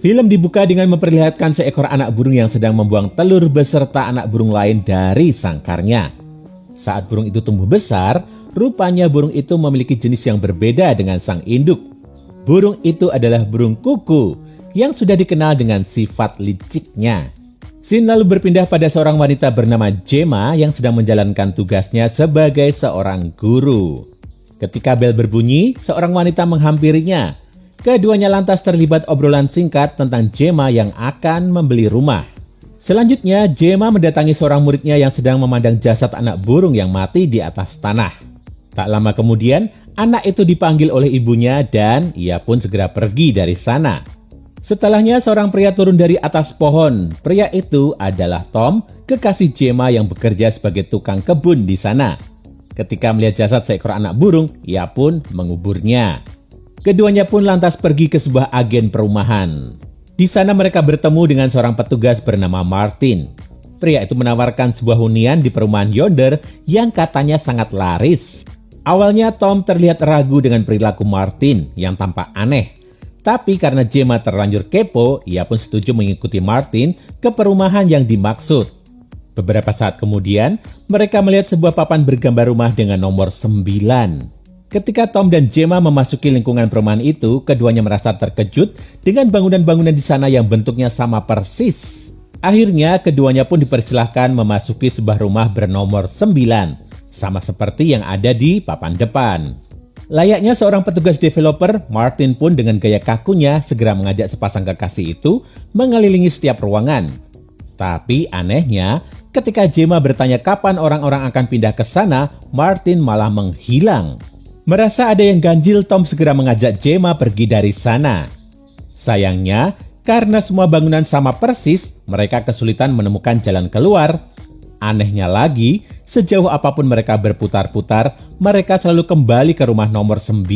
Film dibuka dengan memperlihatkan seekor anak burung yang sedang membuang telur beserta anak burung lain dari sangkarnya. Saat burung itu tumbuh besar, rupanya burung itu memiliki jenis yang berbeda dengan sang induk. Burung itu adalah burung kuku yang sudah dikenal dengan sifat liciknya. Scene lalu berpindah pada seorang wanita bernama Gemma yang sedang menjalankan tugasnya sebagai seorang guru. Ketika bel berbunyi, seorang wanita menghampirinya. Keduanya lantas terlibat obrolan singkat tentang Gemma yang akan membeli rumah. Selanjutnya, Gemma mendatangi seorang muridnya yang sedang memandang jasad anak burung yang mati di atas tanah. Tak lama kemudian, anak itu dipanggil oleh ibunya dan ia pun segera pergi dari sana. Setelahnya, seorang pria turun dari atas pohon. Pria itu adalah Tom, kekasih Gemma yang bekerja sebagai tukang kebun di sana. Ketika melihat jasad seekor anak burung, ia pun menguburnya. Keduanya pun lantas pergi ke sebuah agen perumahan. Di sana mereka bertemu dengan seorang petugas bernama Martin. Pria itu menawarkan sebuah hunian di perumahan yonder yang katanya sangat laris. Awalnya Tom terlihat ragu dengan perilaku Martin yang tampak aneh. Tapi karena Gemma terlanjur kepo, ia pun setuju mengikuti Martin ke perumahan yang dimaksud. Beberapa saat kemudian, mereka melihat sebuah papan bergambar rumah dengan nomor 9. Ketika Tom dan Gemma memasuki lingkungan perumahan itu, keduanya merasa terkejut dengan bangunan-bangunan di sana yang bentuknya sama persis. Akhirnya, keduanya pun dipersilahkan memasuki sebuah rumah bernomor 9, sama seperti yang ada di papan depan. Layaknya seorang petugas developer, Martin pun dengan gaya kakunya segera mengajak sepasang kekasih itu mengelilingi setiap ruangan. Tapi anehnya, ketika Gemma bertanya kapan orang-orang akan pindah ke sana, Martin malah menghilang. Merasa ada yang ganjil, Tom segera mengajak Gemma pergi dari sana. Sayangnya, karena semua bangunan sama persis, mereka kesulitan menemukan jalan keluar. Anehnya lagi, sejauh apapun mereka berputar-putar, mereka selalu kembali ke rumah nomor 9.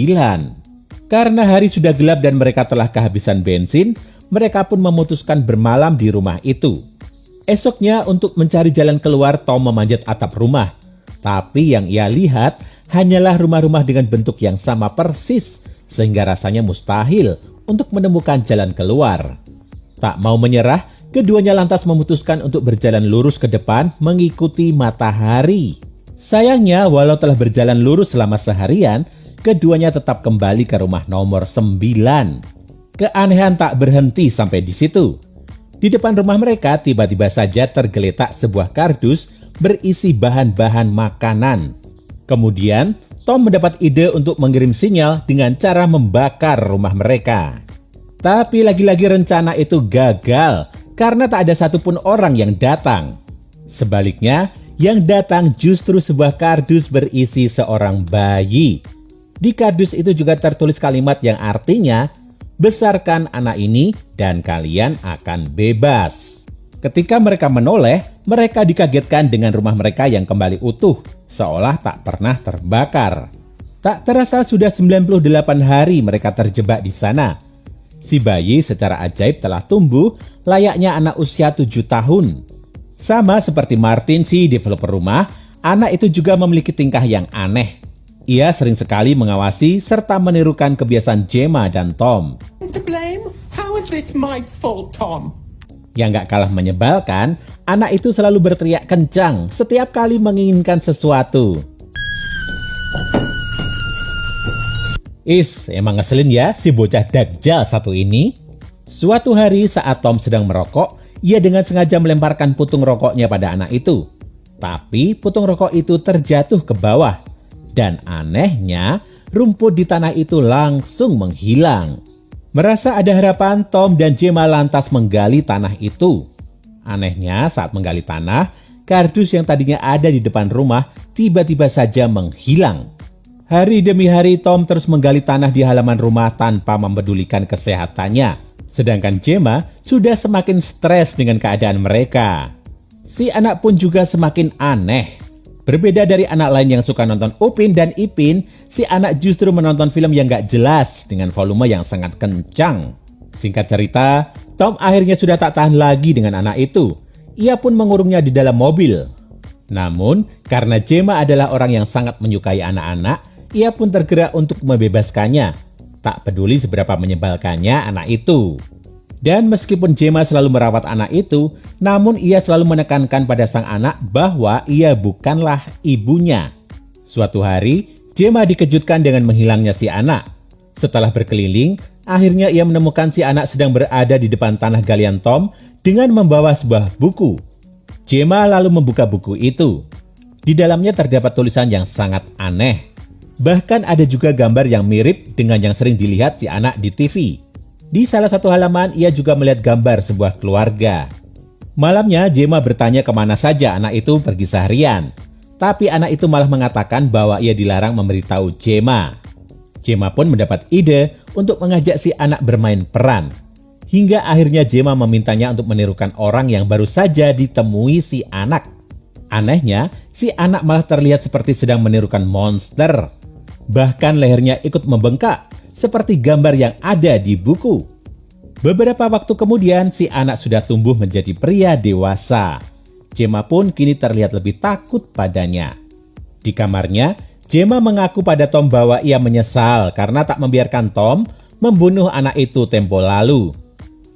Karena hari sudah gelap dan mereka telah kehabisan bensin, mereka pun memutuskan bermalam di rumah itu. Esoknya, untuk mencari jalan keluar, Tom memanjat atap rumah. Tapi yang ia lihat hanyalah rumah-rumah dengan bentuk yang sama persis, sehingga rasanya mustahil untuk menemukan jalan keluar. Tak mau menyerah, keduanya lantas memutuskan untuk berjalan lurus ke depan mengikuti matahari. Sayangnya, walau telah berjalan lurus selama seharian, keduanya tetap kembali ke rumah nomor 9. Keanehan tak berhenti sampai di situ. Di depan rumah mereka tiba-tiba saja tergeletak sebuah kardus berisi bahan-bahan makanan. Kemudian, Tom mendapat ide untuk mengirim sinyal dengan cara membakar rumah mereka. Tapi lagi-lagi rencana itu gagal karena tak ada satupun orang yang datang. Sebaliknya, yang datang justru sebuah kardus berisi seorang bayi. Di kardus itu juga tertulis kalimat yang artinya, "Besarkan anak ini dan kalian akan bebas." Ketika mereka menoleh, mereka dikagetkan dengan rumah mereka yang kembali utuh, seolah tak pernah terbakar. Tak terasa sudah 98 hari mereka terjebak di sana. Si bayi secara ajaib telah tumbuh layaknya anak usia 7 tahun. Sama seperti Martin, si developer rumah, anak itu juga memiliki tingkah yang aneh. Ia sering sekali mengawasi serta menirukan kebiasaan Gemma dan Tom. To blame? How is this my fault, Tom? Yang gak kalah menyebalkan, anak itu selalu berteriak kencang setiap kali menginginkan sesuatu. Emang ngeselin ya si bocah dajjal satu ini. Suatu hari saat Tom sedang merokok, ia dengan sengaja melemparkan putung rokoknya pada anak itu. Tapi putung rokok itu terjatuh ke bawah. Dan anehnya, rumput di tanah itu langsung menghilang. Merasa ada harapan, Tom dan Gemma lantas menggali tanah itu. Anehnya, saat menggali tanah, kardus yang tadinya ada di depan rumah tiba-tiba saja menghilang. Hari demi hari, Tom terus menggali tanah di halaman rumah tanpa mempedulikan kesehatannya. Sedangkan Gemma sudah semakin stres dengan keadaan mereka. Si anak pun juga semakin aneh. Berbeda dari anak lain yang suka nonton Upin dan Ipin, si anak justru menonton film yang gak jelas dengan volume yang sangat kencang. Singkat cerita, Tom akhirnya sudah tak tahan lagi dengan anak itu. Ia pun mengurungnya di dalam mobil. Namun, karena Gemma adalah orang yang sangat menyukai anak-anak, ia pun tergerak untuk membebaskannya. Tak peduli seberapa menyebalkannya anak itu. Dan meskipun Gemma selalu merawat anak itu, namun ia selalu menekankan pada sang anak bahwa ia bukanlah ibunya. Suatu hari, Gemma dikejutkan dengan menghilangnya si anak. Setelah berkeliling, akhirnya ia menemukan si anak sedang berada di depan tanah galian Tom dengan membawa sebuah buku. Gemma lalu membuka buku itu. Di dalamnya terdapat tulisan yang sangat aneh. Bahkan ada juga gambar yang mirip dengan yang sering dilihat si anak di TV. Di salah satu halaman ia juga melihat gambar sebuah keluarga. Malamnya Gemma bertanya kemana saja anak itu pergi seharian. Tapi anak itu malah mengatakan bahwa ia dilarang memberitahu Gemma. Gemma pun mendapat ide untuk mengajak si anak bermain peran. Hingga akhirnya Gemma memintanya untuk menirukan orang yang baru saja ditemui si anak. Anehnya, si anak malah terlihat seperti sedang menirukan monster. Bahkan lehernya ikut membengkak seperti gambar yang ada di buku. Beberapa waktu kemudian si anak sudah tumbuh menjadi pria dewasa. Gemma pun kini terlihat lebih takut padanya. Di kamarnya, Gemma mengaku pada Tom bahwa ia menyesal karena tak membiarkan Tom membunuh anak itu tempo lalu.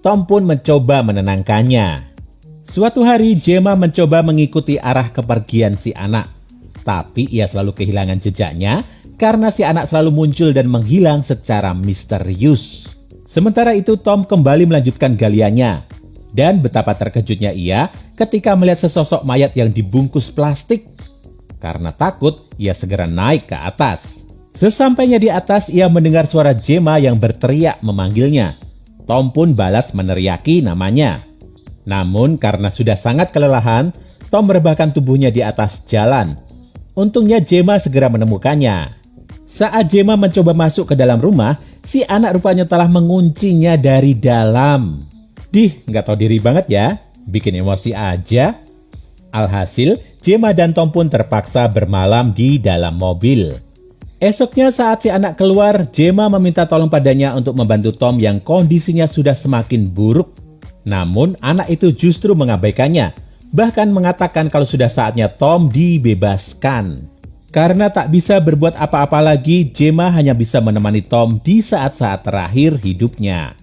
Tom pun mencoba menenangkannya. Suatu hari Gemma mencoba mengikuti arah kepergian si anak. Tapi ia selalu kehilangan jejaknya karena si anak selalu muncul dan menghilang secara misterius. Sementara itu Tom kembali melanjutkan galiannya. Dan betapa terkejutnya ia ketika melihat sesosok mayat yang dibungkus plastik. Karena takut, ia segera naik ke atas. Sesampainya di atas, ia mendengar suara Gemma yang berteriak memanggilnya. Tom pun balas meneriaki namanya. Namun karena sudah sangat kelelahan, Tom merebahkan tubuhnya di atas jalan. Untungnya Gemma segera menemukannya. Saat Gemma mencoba masuk ke dalam rumah, si anak rupanya telah menguncinya dari dalam. Nggak tahu diri banget ya, bikin emosi aja. Alhasil, Gemma dan Tom pun terpaksa bermalam di dalam mobil. Esoknya saat si anak keluar, Gemma meminta tolong padanya untuk membantu Tom yang kondisinya sudah semakin buruk. Namun anak itu justru mengabaikannya, bahkan mengatakan kalau sudah saatnya Tom dibebaskan. Karena tak bisa berbuat apa-apa lagi, Gemma hanya bisa menemani Tom di saat-saat terakhir hidupnya.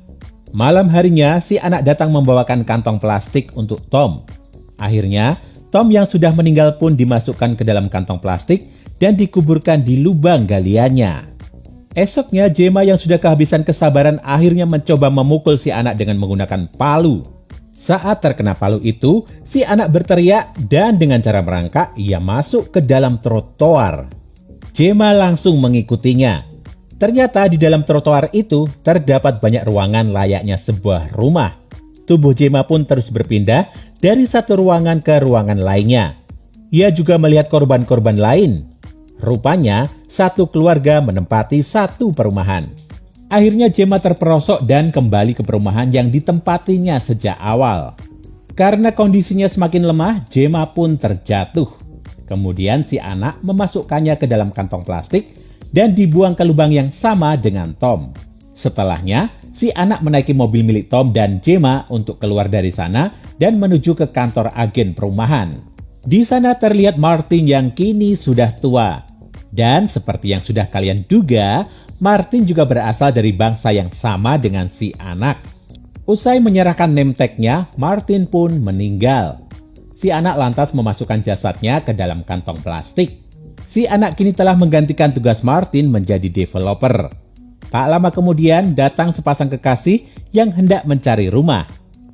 Malam harinya, si anak datang membawakan kantong plastik untuk Tom. Akhirnya, Tom yang sudah meninggal pun dimasukkan ke dalam kantong plastik dan dikuburkan di lubang galiannya. Esoknya, Gemma yang sudah kehabisan kesabaran akhirnya mencoba memukul si anak dengan menggunakan palu. Saat terkena palu itu, si anak berteriak dan dengan cara merangkak, ia masuk ke dalam trotoar. Gemma langsung mengikutinya. Ternyata di dalam trotoar itu terdapat banyak ruangan layaknya sebuah rumah. Tubuh Gemma pun terus berpindah dari satu ruangan ke ruangan lainnya. Ia juga melihat korban-korban lain. Rupanya, satu keluarga menempati satu perumahan. Akhirnya Gemma terperosok dan kembali ke perumahan yang ditempatinya sejak awal. Karena kondisinya semakin lemah, Gemma pun terjatuh. Kemudian si anak memasukkannya ke dalam kantong plastik dan dibuang ke lubang yang sama dengan Tom. Setelahnya, si anak menaiki mobil milik Tom dan Gemma untuk keluar dari sana dan menuju ke kantor agen perumahan. Di sana terlihat Martin yang kini sudah tua. Dan seperti yang sudah kalian duga, Martin juga berasal dari bangsa yang sama dengan si anak. Usai menyerahkan name tag-nya, Martin pun meninggal. Si anak lantas memasukkan jasadnya ke dalam kantong plastik. Si anak kini telah menggantikan tugas Martin menjadi developer. Tak lama kemudian datang sepasang kekasih yang hendak mencari rumah.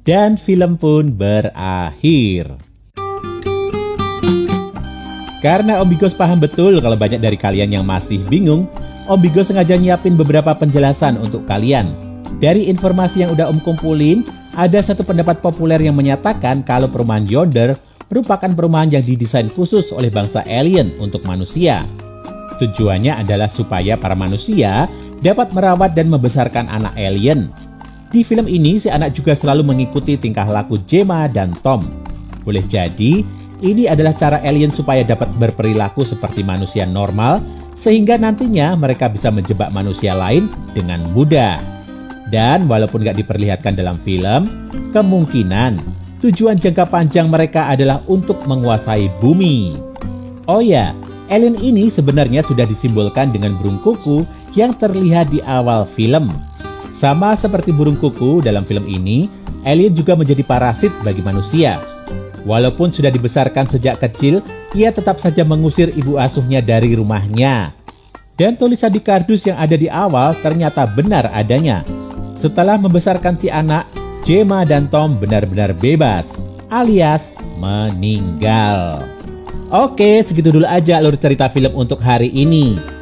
Dan film pun berakhir. Karena Om Bigos paham betul kalau banyak dari kalian yang masih bingung, Om Bigos sengaja nyiapin beberapa penjelasan untuk kalian. Dari informasi yang udah Om kumpulin, ada satu pendapat populer yang menyatakan kalau perumahan Yonder merupakan perumahan yang didesain khusus oleh bangsa alien untuk manusia. Tujuannya adalah supaya para manusia dapat merawat dan membesarkan anak alien. Di film ini, si anak juga selalu mengikuti tingkah laku Gemma dan Tom. Boleh jadi, ini adalah cara alien supaya dapat berperilaku seperti manusia normal, sehingga nantinya mereka bisa menjebak manusia lain dengan mudah. Dan walaupun gak diperlihatkan dalam film, kemungkinan tujuan jangka panjang mereka adalah untuk menguasai bumi. Oh ya, alien ini sebenarnya sudah disimbolkan dengan burung kuku yang terlihat di awal film. Sama seperti burung kuku dalam film ini, Elliot juga menjadi parasit bagi manusia. Walaupun sudah dibesarkan sejak kecil, ia tetap saja mengusir ibu asuhnya dari rumahnya. Dan tulisan di kardus yang ada di awal ternyata benar adanya. Setelah membesarkan si anak, Gemma dan Tom benar-benar bebas, alias meninggal. Oke, segitu dulu aja alur cerita film untuk hari ini.